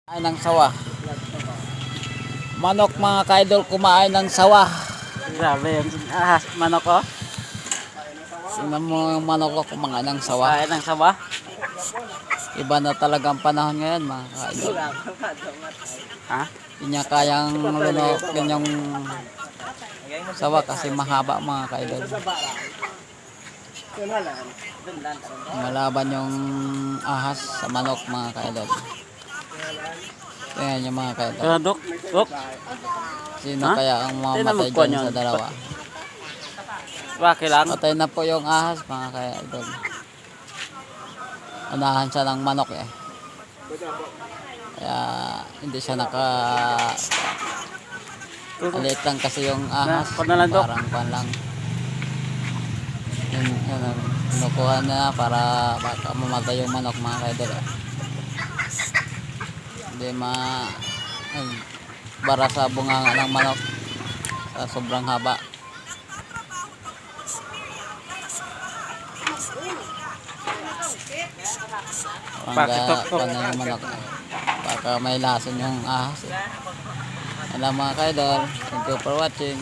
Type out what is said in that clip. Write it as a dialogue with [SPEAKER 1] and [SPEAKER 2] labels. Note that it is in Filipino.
[SPEAKER 1] Kumain ng sawa. Manok mga kaidol kumain ng sawa.
[SPEAKER 2] Grabe yung ahas, manok ko.
[SPEAKER 1] Sino mo yung manok ko kumain ng sawa?
[SPEAKER 2] Kain ng sawa.
[SPEAKER 1] Iba na talagang panahon ngayon mga kaidol.
[SPEAKER 2] Ha?
[SPEAKER 1] Hindi niya kayang lunok yung sawa kasi mahaba mga kaidol. Malaban yung ahas sa manok mga kaidol. Tingnan yung mga kaidol.
[SPEAKER 2] Pero duk.
[SPEAKER 1] Sino
[SPEAKER 2] Ha?
[SPEAKER 1] kaya ang mamatay
[SPEAKER 2] Tinamog
[SPEAKER 1] dyan
[SPEAKER 2] ko
[SPEAKER 1] sa
[SPEAKER 2] yun.
[SPEAKER 1] dalawa?
[SPEAKER 2] Bakit lang?
[SPEAKER 1] Patay na po yung ahas mga kaidol. Unahan siya ng manok eh. Kaya hindi siya alit lang kasi yung ahas.
[SPEAKER 2] Panalandok.
[SPEAKER 1] Parang pan lang. Yun, kinukuha na para baka mamatay yung manok mga kaidol eh. Hindi bara sa bunganga ng manok sa sobrang haba.
[SPEAKER 2] Pakitok-tok.
[SPEAKER 1] Paano yung manok eh. Baka may lason yung ahas eh. Alam mga kaidol, thank you for watching.